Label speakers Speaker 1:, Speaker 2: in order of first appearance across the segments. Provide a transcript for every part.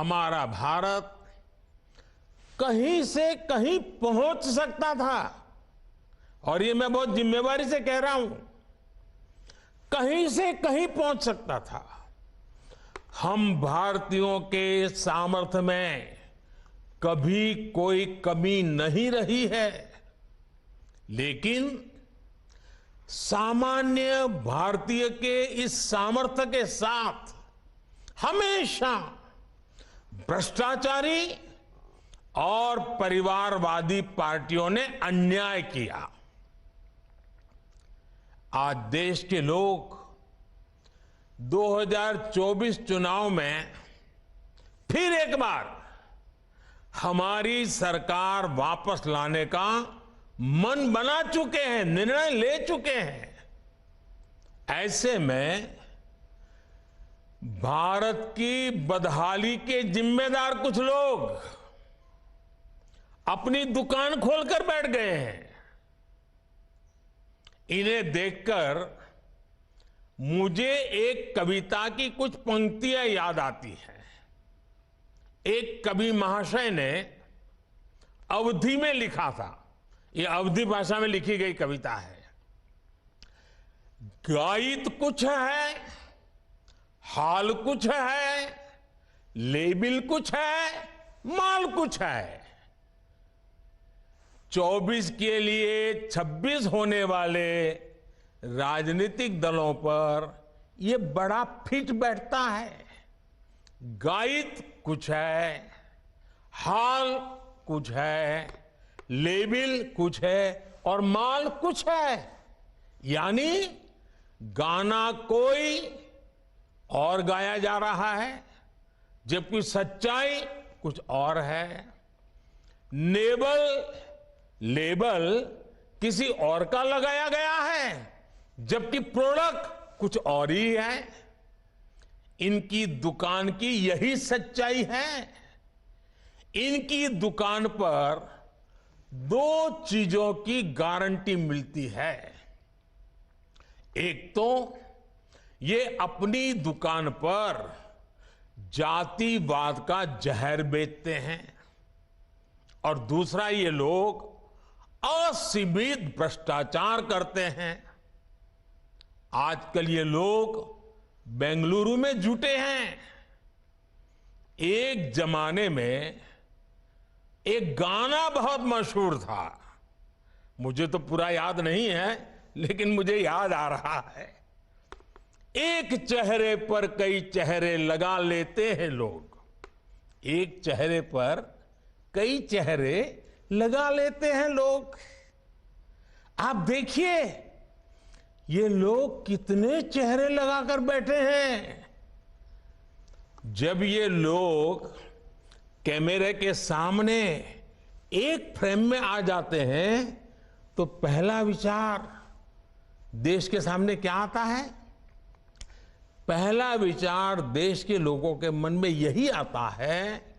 Speaker 1: हमारा भारत कहीं से कहीं पहुंच सकता था, और ये मैं बहुत जिम्मेवारी से कह रहा हूं, कहीं से कहीं पहुंच सकता था। हम भारतीयों के सामर्थ्य में कभी कोई कमी नहीं रही है, लेकिन सामान्य भारतीय के इस सामर्थ्य के साथ हमेशा भ्रष्टाचारी और परिवारवादी पार्टियों ने अन्याय किया। आज देश के लोग 2024 चुनाव में फिर एक बार हमारी सरकार वापस लाने का मन बना चुके हैं, निर्णय ले चुके हैं। ऐसे में भारत की बदहाली के जिम्मेदार कुछ लोग अपनी दुकान खोलकर बैठ गए हैं। इन्हें देखकर मुझे एक कविता की कुछ पंक्तियां याद आती हैं। एक कवि महाशय ने अवधी में लिखा था, ये अवधी भाषा में लिखी गई कविता है। गायित कुछ है, हाल कुछ है, लेबिल कुछ है, माल कुछ है। 24 के लिए 26 होने वाले राजनीतिक दलों पर यह बड़ा फिट बैठता है। गायित कुछ है, हाल कुछ है, लेबिल कुछ है और माल कुछ है। यानी गाना कोई और गाया जा रहा है, जबकि सच्चाई कुछ और है। लेबल किसी और का लगाया गया है, जबकि प्रोडक्ट कुछ और ही है। इनकी दुकान की यही सच्चाई है। इनकी दुकान पर दो चीजों की गारंटी मिलती है। एक तो ये अपनी दुकान पर जातिवाद का जहर बेचते हैं, और दूसरा ये लोग असीमित भ्रष्टाचार करते हैं। आजकल ये लोग बेंगलुरु में जुटे हैं। एक जमाने में एक गाना बहुत मशहूर था, मुझे तो पूरा याद नहीं है, लेकिन मुझे याद आ रहा है। एक चेहरे पर कई चेहरे लगा लेते हैं लोग, एक चेहरे पर कई चेहरे लगा लेते हैं लोग। आप देखिए ये लोग कितने चेहरे लगाकर बैठे हैं। जब ये लोग कैमरे के सामने एक फ्रेम में आ जाते हैं तो पहला विचार देश के सामने क्या आता है? पहला विचार देश के लोगों के मन में यही आता है,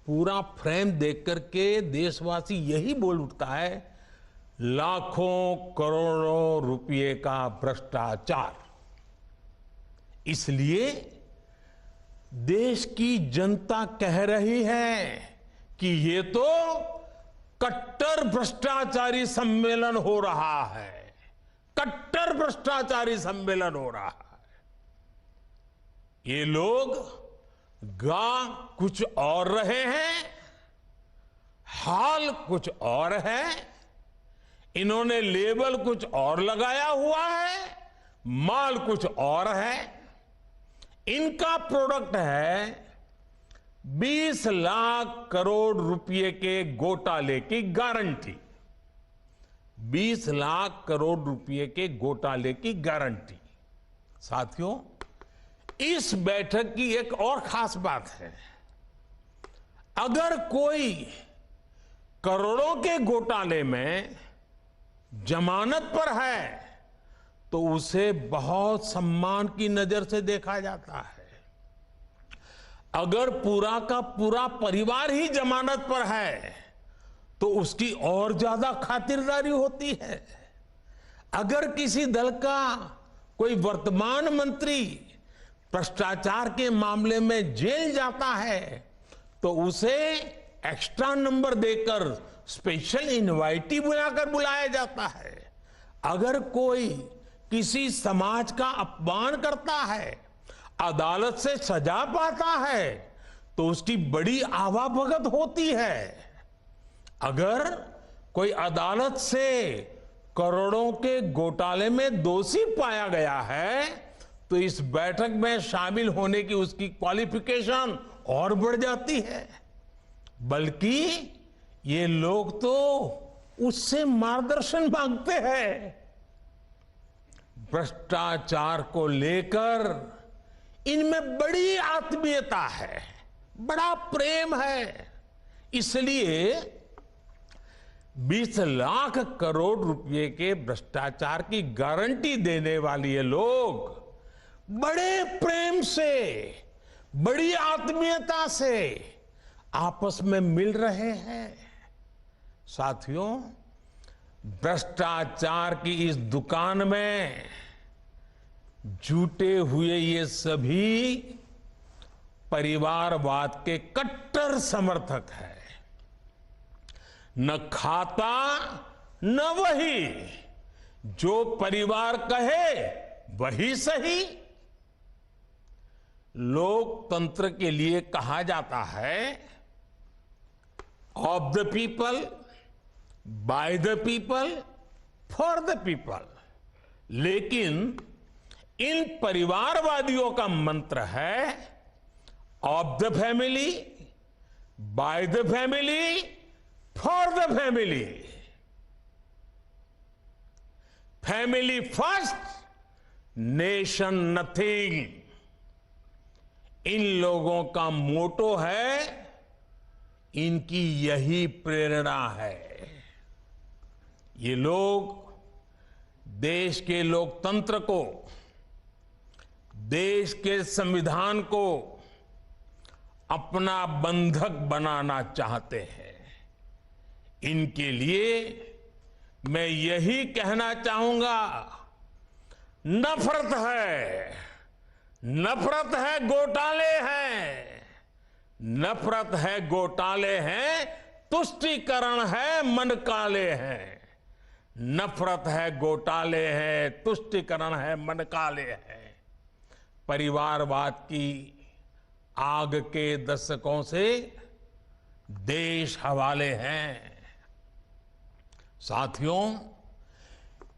Speaker 1: पूरा फ्रेम देख करके देशवासी यही बोल उठता है, लाखों करोड़ों रुपए का भ्रष्टाचार। इसलिए देश की जनता कह रही है कि ये तो कट्टर भ्रष्टाचारी सम्मेलन हो रहा है, कट्टर भ्रष्टाचारी सम्मेलन हो रहा है। ये लोग गा कुछ और रहे हैं, हाल कुछ और है, इन्होंने लेबल कुछ और लगाया हुआ है, माल कुछ और है। इनका प्रोडक्ट है 20 लाख करोड़ रुपए के घोटाले की गारंटी। 20 लाख करोड़ रुपए के घोटाले की गारंटी। साथियों, इस बैठक की एक और खास बात है, अगर कोई करोड़ों के घोटाले में जमानत पर है तो उसे बहुत सम्मान की नजर से देखा जाता है। अगर पूरा का पूरा परिवार ही जमानत पर है तो उसकी और ज्यादा खातिरदारी होती है। अगर किसी दल का कोई वर्तमान मंत्री भ्रष्टाचार के मामले में जेल जाता है तो उसे एक्स्ट्रा नंबर देकर स्पेशल इनवाइटी बुलाकर बुलाया जाता है। अगर कोई किसी समाज का अपमान करता है, अदालत से सजा पाता है, तो उसकी बड़ी आवाभगत होती है। अगर कोई अदालत से करोड़ों के घोटाले में दोषी पाया गया है तो इस बैठक में शामिल होने की उसकी क्वालिफिकेशन और बढ़ जाती है। बल्कि ये लोग तो उससे मार्गदर्शन मांगते हैं। भ्रष्टाचार को लेकर इनमें बड़ी आत्मीयता है, बड़ा प्रेम है। इसलिए 20 लाख करोड़ रुपए के भ्रष्टाचार की गारंटी देने वाले ये लोग बड़े प्रेम से, बड़ी आत्मीयता से आपस में मिल रहे हैं। साथियों, भ्रष्टाचार की इस दुकान में जुटे हुए ये सभी परिवारवाद के कट्टर समर्थक हैं। न खाता न वही, जो परिवार कहे वही सही। लोकतंत्र के लिए कहा जाता है of the people, by the people, for the people. लेकिन इन परिवारवादियों का मंत्र है of the family, by the family, for the family. Family first, nation nothing. इन लोगों का मोटो है, इनकी यही प्रेरणा है। ये लोग देश के लोकतंत्र को, देश के संविधान को अपना बंधक बनाना चाहते हैं। इनके लिए मैं यही कहना चाहूंगा, नफरत है, नफरत है, घोटाले हैं, नफरत है, घोटाले हैं, तुष्टीकरण है, मन काले हैं। नफरत है, घोटाले हैं, तुष्टीकरण है, मन काले हैं। परिवारवाद की आग के दशकों से देश हवाले हैं। साथियों,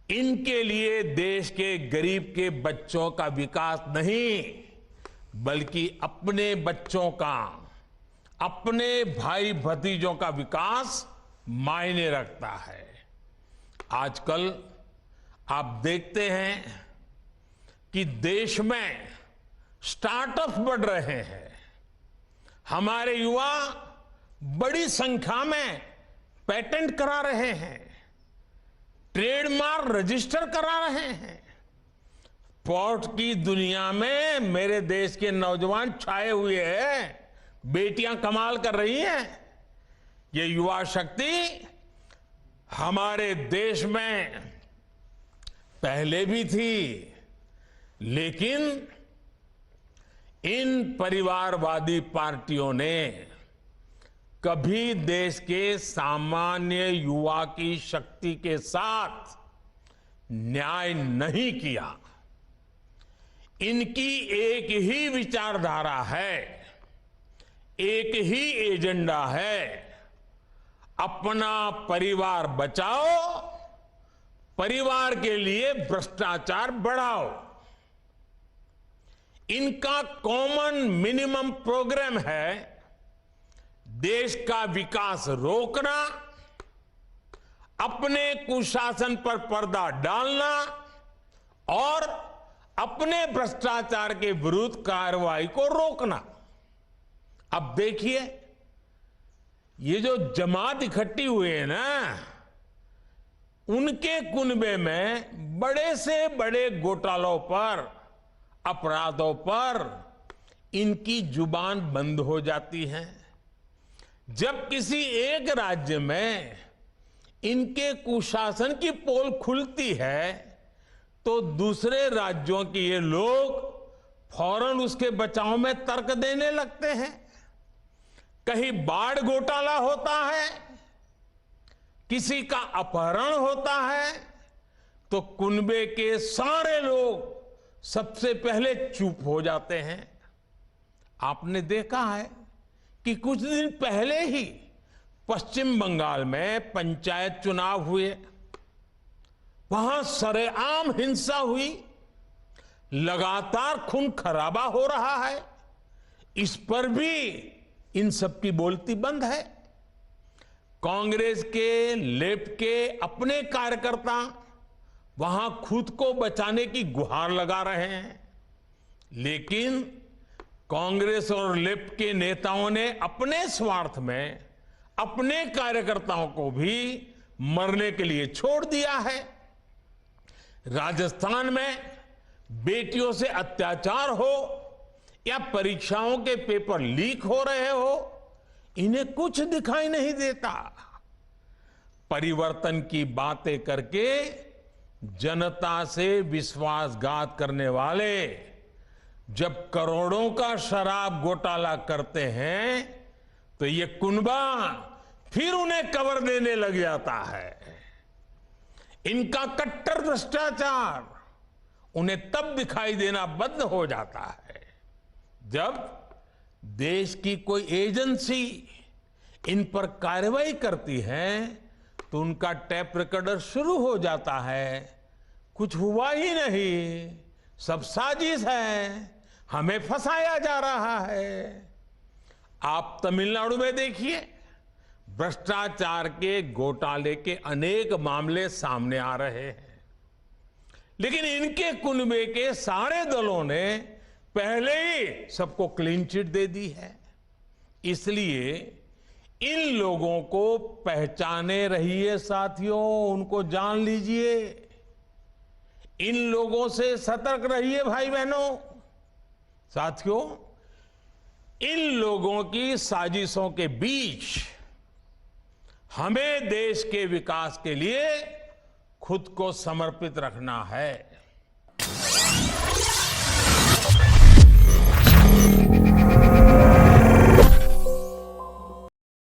Speaker 1: इनके लिए देश के गरीब के बच्चों का विकास नहीं, बल्कि अपने बच्चों का, अपने भाई भतीजों का विकास मायने रखता है। आजकल आप देखते हैं कि देश में स्टार्टअप बढ़ रहे हैं। हमारे युवा बड़ी संख्या में पेटेंट करा रहे हैं, ट्रेडमार्क रजिस्टर करा रहे हैं। स्पोर्ट की दुनिया में मेरे देश के नौजवान छाए हुए हैं, बेटियां कमाल कर रही हैं। ये युवा शक्ति हमारे देश में पहले भी थी, लेकिन इन परिवारवादी पार्टियों ने कभी देश के सामान्य युवा की शक्ति के साथ न्याय नहीं किया। इनकी एक ही विचारधारा है, एक ही एजेंडा है, अपना परिवार बचाओ, परिवार के लिए भ्रष्टाचार बढ़ाओ। इनका कॉमन मिनिमम प्रोग्राम है देश का विकास रोकना, अपने कुशासन पर पर्दा डालना और अपने भ्रष्टाचार के विरुद्ध कार्रवाई को रोकना। अब देखिए, ये जो जमात इकट्ठी हुई है ना, उनके कुनबे में बड़े से बड़े घोटालों पर, अपराधों पर इनकी जुबान बंद हो जाती है। जब किसी एक राज्य में इनके कुशासन की पोल खुलती है तो दूसरे राज्यों के ये लोग फौरन उसके बचाव में तर्क देने लगते हैं। कहीं बाढ़ घोटाला होता है, किसी का अपहरण होता है, तो कुनबे के सारे लोग सबसे पहले चुप हो जाते हैं। आपने देखा है कि कुछ दिन पहले ही पश्चिम बंगाल में पंचायत चुनाव हुए, वहां सरेआम हिंसा हुई, लगातार खून खराबा हो रहा है। इस पर भी इन सब की बोलती बंद है। कांग्रेस के, लेफ्ट के अपने कार्यकर्ता वहां खुद को बचाने की गुहार लगा रहे हैं, लेकिन कांग्रेस और लेफ्ट के नेताओं ने अपने स्वार्थ में अपने कार्यकर्ताओं को भी मरने के लिए छोड़ दिया है। राजस्थान में बेटियों से अत्याचार हो या परीक्षाओं के पेपर लीक हो रहे हो, इन्हें कुछ दिखाई नहीं देता। परिवर्तन की बातें करके जनता से विश्वासघात करने वाले जब करोड़ों का शराब घोटाला करते हैं, तो ये कुनबा फिर उन्हें कवर देने लग जाता है। इनका कट्टर भ्रष्टाचार उन्हें तब दिखाई देना बंद हो जाता है जब देश की कोई एजेंसी इन पर कार्रवाई करती है, तो उनका टैप रिकॉर्डर शुरू हो जाता है, कुछ हुआ ही नहीं, सब साजिश है, हमें फंसाया जा रहा है। आप तमिलनाडु में देखिए, भ्रष्टाचार के घोटाले के अनेक मामले सामने आ रहे हैं, लेकिन इनके कुनबे के सारे दलों ने पहले ही सबको क्लीन चिट दे दी है। इसलिए इन लोगों को पहचाने रहिए साथियों, उनको जान लीजिए, इन लोगों से सतर्क रहिए भाई बहनों। साथियों, इन लोगों की साजिशों के बीच हमें देश के विकास के लिए खुद को समर्पित रखना है।